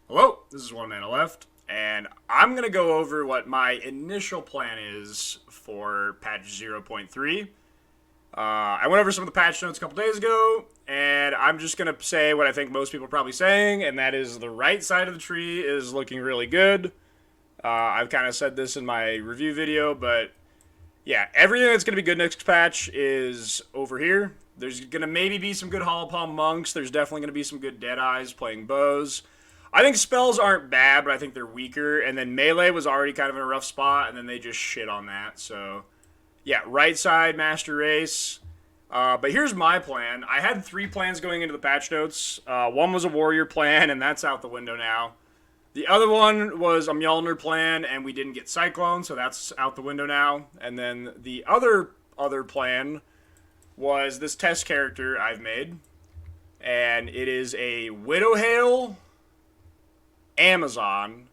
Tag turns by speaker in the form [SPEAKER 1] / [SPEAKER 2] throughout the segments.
[SPEAKER 1] Hello, this is One Mana Left, and I'm going to go over what my initial plan is for patch 0.3. I went over some of the patch notes a couple days ago, and I'm just going to say what I think most people are probably saying, and that is the right side of the tree is looking really good. I've kind of said this in my review video, but yeah, everything that's going to be good next patch is over here. There's going to maybe be some good Hollow Palm Monks. There's definitely going to be some good Deadeyes playing bows. I think spells aren't bad, but I think they're weaker. And then melee was already kind of in a rough spot, and then they just shit on that. So, yeah, right side, Master Race. But here's my plan. I had 3 plans going into the patch notes. One was a Warrior plan, and that's out the window now. The other one was a Mjolnir plan, and we didn't get Cyclone, so that's out the window now. And then the other plan was this test character I've made, and it is a Widowhail Amazon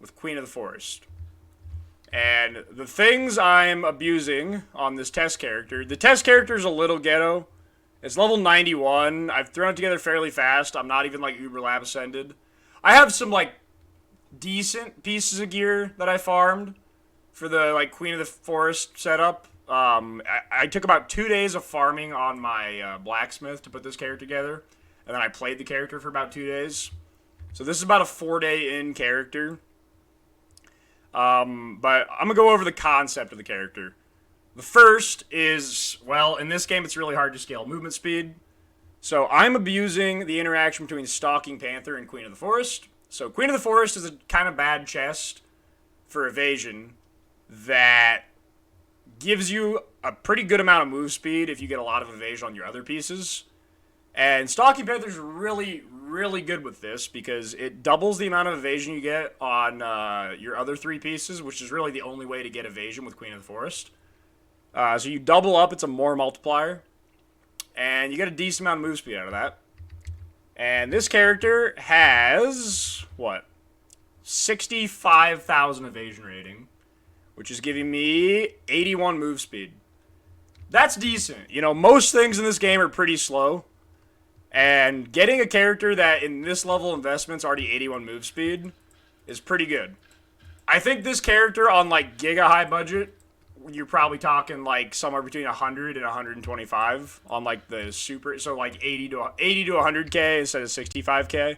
[SPEAKER 1] with Queen of the Forest. And the things I'm abusing on this test character, the test character is a little ghetto. It's level 91. I've thrown it together fairly fast. I'm not even like Uber Lab Ascended. I have some like decent pieces of gear that I farmed for the like Queen of the Forest setup. I took about 2 days of farming on my blacksmith to put this character together, and then I played the character for about 2 days. So this is about a 4-day in character. But I'm going to go over the concept of the character. The first is, well, in this game it's really hard to scale movement speed. So I'm abusing the interaction between Stalking Panther and Queen of the Forest. So Queen of the Forest is a kind of bad chest for evasion that gives you a pretty good amount of move speed if you get a lot of evasion on your other pieces. And Stalking Panther's really, really good with this because it doubles the amount of evasion you get on your other 3 pieces, which is really the only way to get evasion with Queen of the Forest. So you double up, it's a more multiplier, and you get a decent amount of move speed out of that. And this character has, what, 65,000 evasion rating, which is giving me 81 move speed. That's decent. You know, most things in this game are pretty slow. And getting a character that in this level investment's already 81 move speed is pretty good. I think this character on like giga high budget, you're probably talking like somewhere between 100 and 125 on like the super, so like 80 to 100k instead of 65k.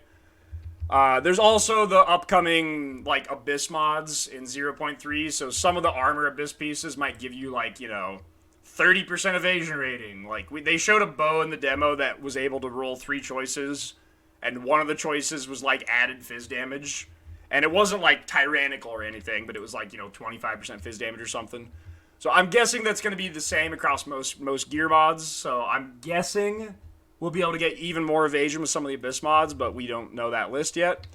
[SPEAKER 1] There's also the upcoming like Abyss mods in 0.3, so some of the armor Abyss pieces might give you like, you know, 30% evasion rating. Like, they showed a bow in the demo that was able to roll 3 choices, and one of the choices was, like, added fizz damage. And it wasn't, like, tyrannical or anything, but it was, like, you know, 25% fizz damage or something. So I'm guessing that's going to be the same across most gear mods, so I'm guessing we'll be able to get even more evasion with some of the Abyss mods, but we don't know that list yet.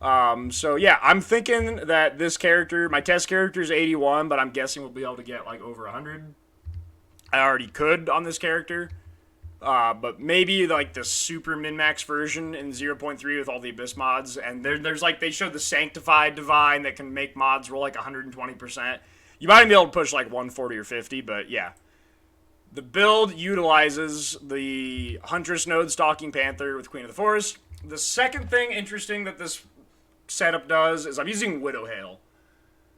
[SPEAKER 1] So yeah, I'm thinking that this character, my test character is 81, but I'm guessing we'll be able to get, like, over 100. I already could on this character, but maybe like the super min-max version in 0.3 with all the Abyss mods, and there's like, they showed the Sanctified Divine that can make mods roll like 120%. You might be able to push like 140 or 50, but yeah. The build utilizes the Huntress node Stalking Panther with Queen of the Forest. The second thing interesting that this setup does is I'm using Widowhail.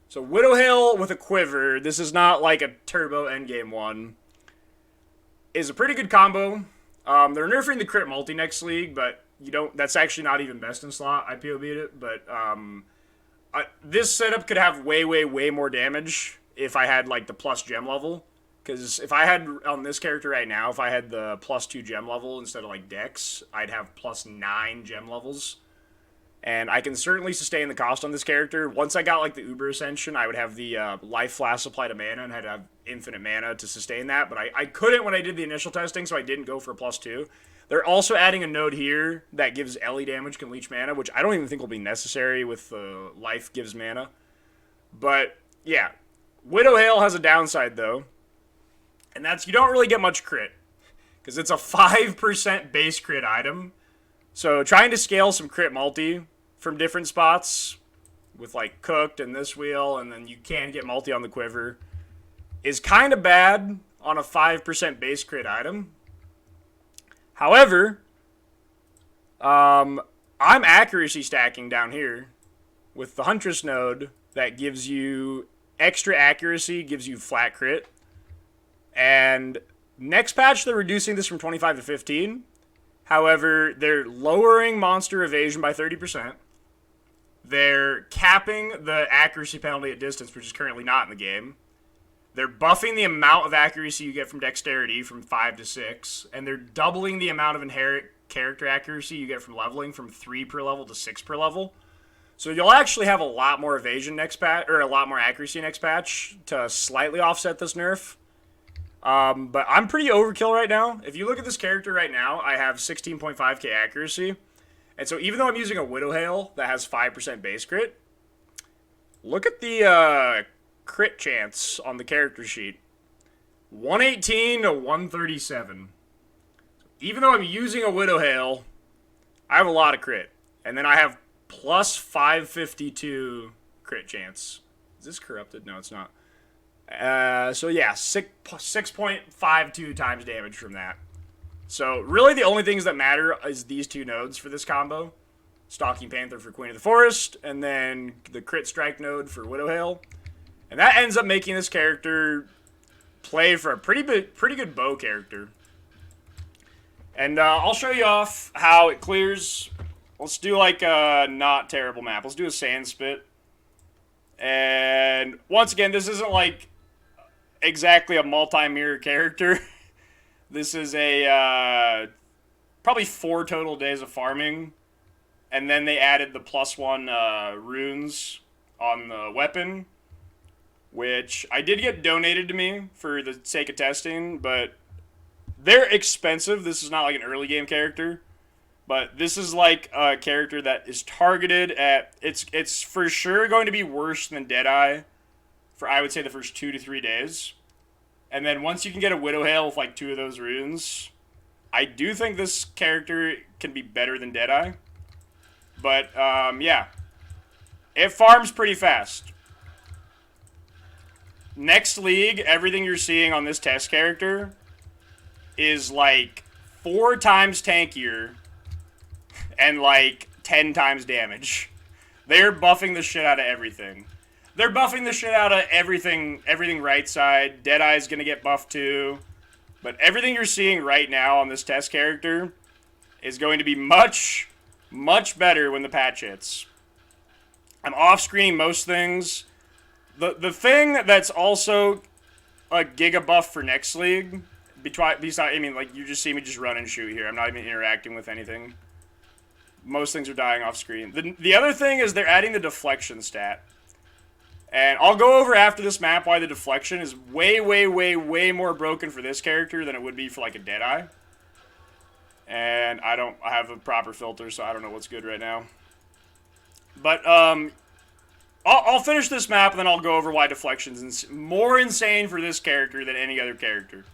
[SPEAKER 1] So Widowhail with a quiver, this is not like a turbo endgame one, is a pretty good combo. They're nerfing the crit multi next league, but you don't. That's actually not even best in slot. I POB'd it, but this setup could have way, way, way more damage if I had like the plus gem level. Because if I had on this character right now, if I had the plus 2 gem level instead of like Dex, I'd have plus 9 gem levels. And I can certainly sustain the cost on this character. Once I got like the Uber Ascension, I would have the life flask supply to mana and had to have infinite mana to sustain that. But I couldn't when I did the initial testing, so I didn't go for a plus 2. They're also adding a node here that gives Ellie damage, can leech mana, which I don't even think will be necessary with the life gives mana. But yeah, Widowhail has a downside though, and that's you don't really get much crit. Because it's a 5% base crit item. So trying to scale some crit multi from different spots with like cooked and this wheel, and then you can get multi on the quiver, is kind of bad on a 5% base crit item. However, I'm I'm accuracy stacking down here with the Huntress node that gives you extra accuracy, gives you flat crit. And next patch, they're reducing this from 25 to 15. However, they're lowering monster evasion by 30%. They're capping the accuracy penalty at distance, which is currently not in the game. They're buffing the amount of accuracy you get from dexterity from 5 to 6. And they're doubling the amount of inherent character accuracy you get from leveling from 3 per level to 6 per level. So you'll actually have a lot more evasion next patch, or a lot more accuracy next patch to slightly offset this nerf. But I'm pretty overkill right now. If you look at this character right now, I have 16.5k accuracy. And so even though I'm using a Widowhail that has 5% base crit, look at the crit chance on the character sheet. 118 to 137. Even though I'm using a Widowhail, I have a lot of crit. And then I have plus 552 crit chance. Is this corrupted? No, it's not. So yeah, 6.52 times damage from that. So really the only things that matter is these two nodes for this combo. Stalking Panther for Queen of the Forest, and then the crit strike node for Widowhail. And that ends up making this character play for a pretty good bow character. And I'll show you off how it clears. Let's do like a not terrible map. Let's do a sand spit. And once again, this isn't like exactly a multi-mirror character. This is a probably 4 total days of farming, and then they added the +1 runes on the weapon, which I did get donated to me for the sake of testing, but they're expensive. This is not like an early game character, but this is like a character that is targeted at, it's for sure going to be worse than Deadeye for, I would say, the first 2 to 3 days. And then once you can get a Widowhail with like 2 of those runes, I do think this character can be better than Deadeye. But, yeah. It farms pretty fast. Next league, everything you're seeing on this test character is like 4 times tankier and like 10 times damage. They're buffing the shit out of everything. They're buffing the shit out of everything right side. Deadeye's gonna get buffed too. But everything you're seeing right now on this test character is going to be much, much better when the patch hits. I'm off-screening most things. The thing that's also a giga buff for next league, besides, I mean, like, you just see me just run and shoot here. I'm not even interacting with anything. Most things are dying off-screen. The other thing is they're adding the deflection stat. And I'll go over after this map why the deflection is way, way, way, way more broken for this character than it would be for, like, a Deadeye. And I have a proper filter, so I don't know what's good right now. But, I'll finish this map, and then I'll go over why deflection's more insane for this character than any other character.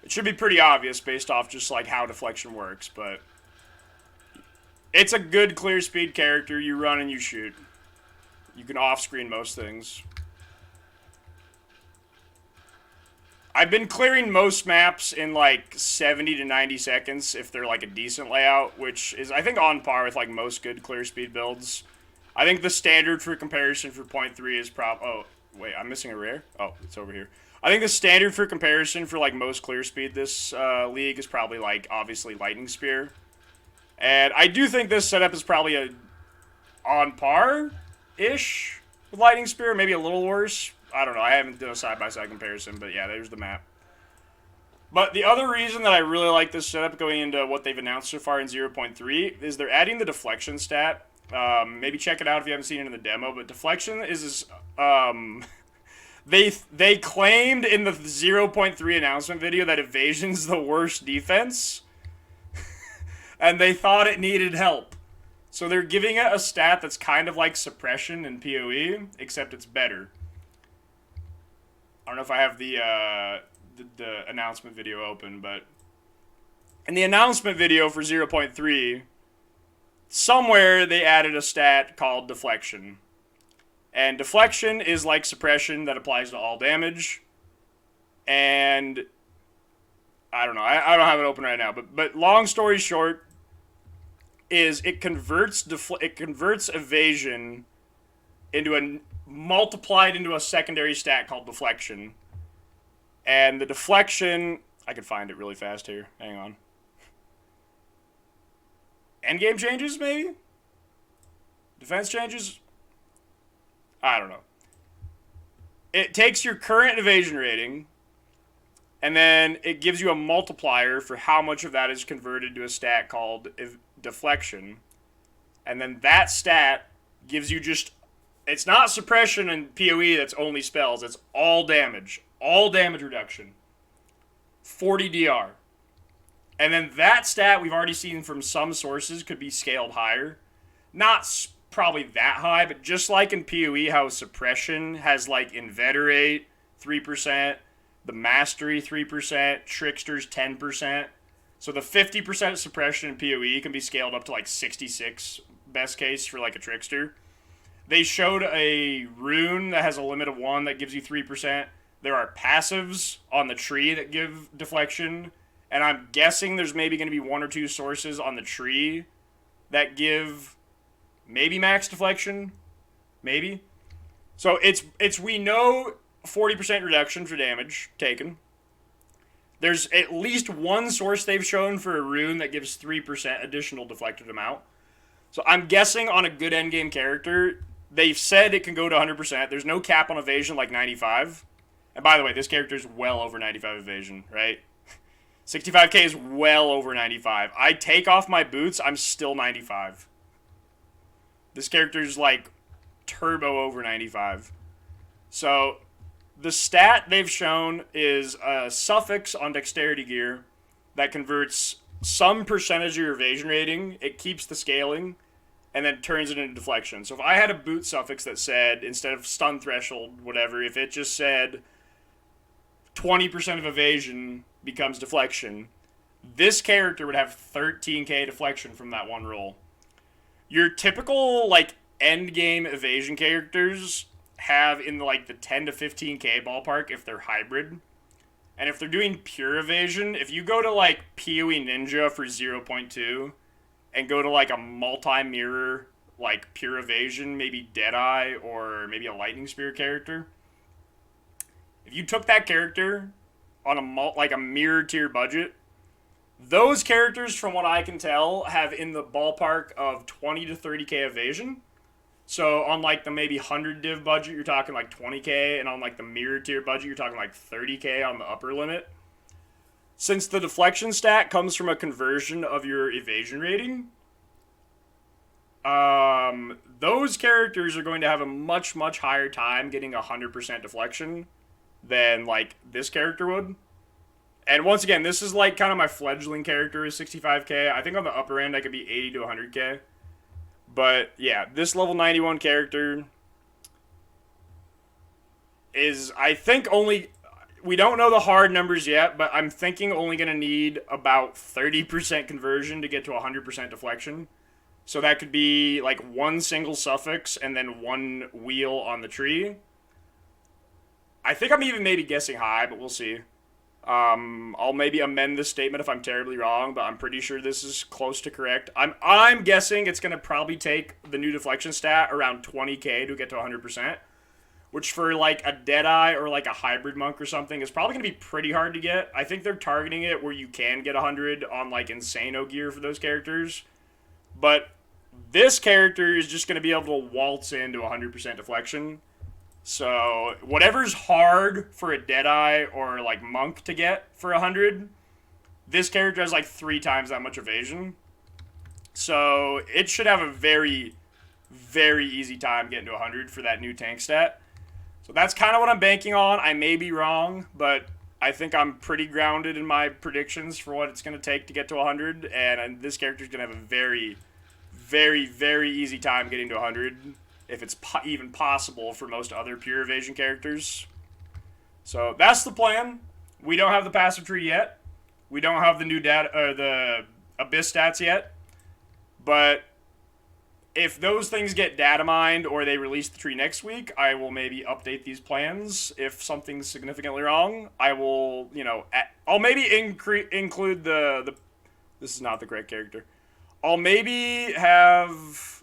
[SPEAKER 1] It should be pretty obvious based off just, like, how deflection works, but it's a good clear speed character. You run and you shoot. You can off-screen most things. I've been clearing most maps in like 70 to 90 seconds if they're like a decent layout, which is, I think, on par with like most good clear speed builds. I think the standard for comparison for 0.3 is oh, wait, I'm missing a rare? Oh, it's over here. I think the standard for comparison for like most clear speed this league is probably like, obviously, Lightning Spear. And I do think this setup is probably on par-ish with Lightning Spear, maybe a little worse. I don't know, I haven't done a side-by-side comparison, but yeah, there's the map. But the other reason that I really like this setup going into what they've announced so far in 0.3 is they're adding the deflection stat. Maybe check it out if you haven't seen it in the demo, but deflection is they claimed in the 0.3 announcement video that evasion's the worst defense, and they thought it needed help. So they're giving it a stat that's kind of like suppression in PoE, except it's better. I don't know if I have the announcement video open, but in the announcement video for 0.3, somewhere they added a stat called deflection. And deflection is like suppression that applies to all damage. And I don't know, I don't have it open right now, but long story short, is it converts evasion into a multiplied into a secondary stat called deflection. And the deflection, I could find it really fast here. Hang on. Endgame changes, maybe? Defense changes? I don't know. It takes your current evasion rating, and then it gives you a multiplier for how much of that is converted to a stat called deflection. And then that stat gives you just... It's not suppression and PoE that's only spells. It's all damage. All damage reduction. 40 DR. And then that stat we've already seen from some sources could be scaled higher. Not probably that high, but just like in PoE, how suppression has like inveterate 3%, the mastery 3%, tricksters 10%. So the 50% suppression in PoE can be scaled up to like 66 best case for like a trickster. They showed a rune that has a limit of 1 that gives you 3%. There are passives on the tree that give deflection. And I'm guessing there's maybe going to be 1 or 2 sources on the tree that give maybe max deflection. Maybe. So it's we know 40% reduction for damage taken. There's at least 1 source they've shown for a rune that gives 3% additional deflected amount. So I'm guessing on a good endgame character, they've said it can go to 100%. There's no cap on evasion like 95. And by the way, this character is well over 95 evasion, right? 65k is well over 95. I take off my boots, I'm still 95. This character's like turbo over 95. So the stat they've shown is a suffix on dexterity gear that converts some percentage of your evasion rating. It keeps the scaling and then turns it into deflection. So if I had a boot suffix that said, instead of stun threshold, whatever, if it just said 20% of evasion becomes deflection, this character would have 13k deflection from that one roll. Your typical like end game evasion characters have in like the 10 to 15k ballpark if they're hybrid. And if they're doing pure evasion, if you go to like PoE Ninja for 0.2 and go to like a multi-mirror like pure evasion, maybe Deadeye or maybe a Lightning Spear character, if you took that character on a mirror tier budget, those characters, from what I can tell, have in the ballpark of 20 to 30k evasion. So on like the maybe 100 div budget, you're talking like 20k, and on like the mirror tier budget, you're talking like 30k on the upper limit. Since the deflection stat comes from a conversion of your evasion rating, those characters are going to have a much, much higher time getting 100% deflection than like this character would. And once again, this is like kind of my fledgling character is 65k. I think on the upper end I could be 80 to 100k. But yeah, this level 91 character is, I think, only... We don't know the hard numbers yet, but I'm thinking only going to need about 30% conversion to get to 100% deflection. So that could be like 1 single suffix and then 1 wheel on the tree. I think I'm even maybe guessing high, but we'll see. I'll maybe amend this statement if I'm terribly wrong, but I'm pretty sure this is close to correct. I'm guessing it's going to probably take the new deflection stat around 20k to get to 100%. Which for like a Deadeye or like a hybrid monk or something is probably going to be pretty hard to get. I think they're targeting it where you can get 100 on like Insano gear for those characters. But this character is just going to be able to waltz into 100% deflection. So whatever's hard for a Deadeye or like monk to get for 100, this character has like 3 times that much evasion. So it should have a very, very easy time getting to 100 for that new tank stat. So that's kind of what I'm banking on. I may be wrong, but I think I'm pretty grounded in my predictions for what it's going to take to get to 100. And this character is going to have a very, very, very easy time getting to 100, if it's even possible for most other pure evasion characters. So that's the plan. We don't have the passive tree yet. We don't have the new the Abyss stats yet. But if those things get data mined or they release the tree next week, I will maybe update these plans. If something's significantly wrong, I will, I'll maybe include the... This is not the correct character. I'll maybe have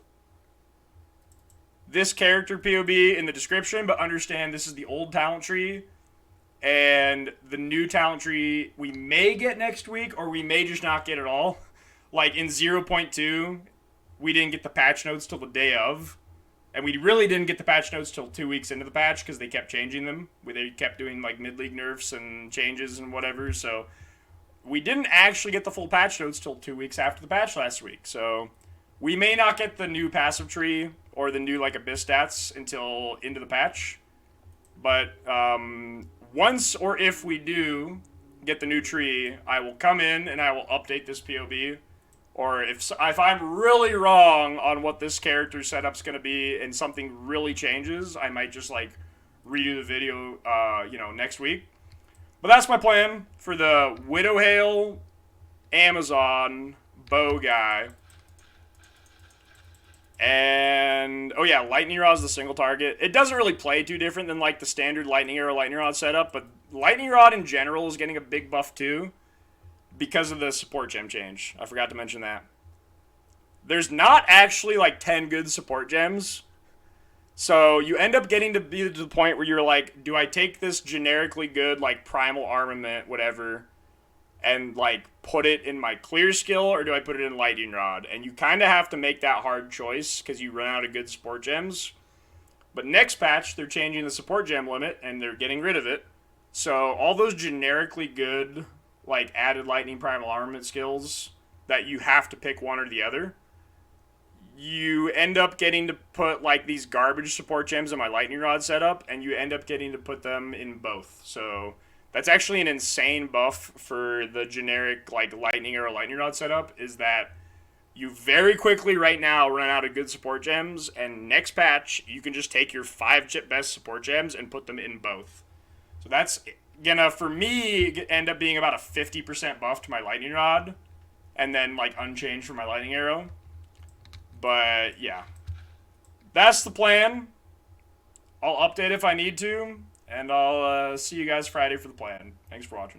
[SPEAKER 1] this character POB in the description, but understand this is the old talent tree, and the new talent tree we may get next week, or we may just not get at all. Like in 0.2, we didn't get the patch notes till the day of, and we really didn't get the patch notes till 2 weeks into the patch because they kept changing them. They kept doing like mid-league nerfs and changes and whatever, so we didn't actually get the full patch notes till 2 weeks after the patch last week. So we may not get the new passive tree or the new like abyss stats until into the patch. But once or if we do get the new tree, I will come in and I will update this POB. Or if I'm really wrong on what this character setup's going to be and something really changes, I might just like redo the video, next week. But that's my plan for the Widowhail Amazon bow guy. And, oh yeah, Lightning Rod is the single target. It doesn't really play too different than like the standard Lightning Arrow, Lightning Rod setup, but Lightning Rod in general is getting a big buff too because of the support gem change. I forgot to mention that. There's not actually like 10 good support gems. So you end up getting to be to the point where you're like, do I take this generically good, like, primal armament, whatever, and, like, put it in my clear skill, or do I put it in lightning rod? And you kind of have to make that hard choice because you run out of good support gems. But next patch, they're changing the support gem limit, and they're getting rid of it. So all those generically good, like, added lightning primal armament skills that you have to pick one or the other, you end up getting to put like these garbage support gems in my lightning rod setup, and you end up getting to put them in both. So that's actually an insane buff for the generic like lightning arrow lightning rod setup, is that you very quickly right now run out of good support gems, and next patch you can just take your 5 best support gems and put them in both. So that's gonna, for me, end up being about a 50% buff to my lightning rod, and then like unchanged for my lightning arrow. But, yeah. That's the plan. I'll update if I need to, and I'll see you guys Friday for the plan. Thanks for watching.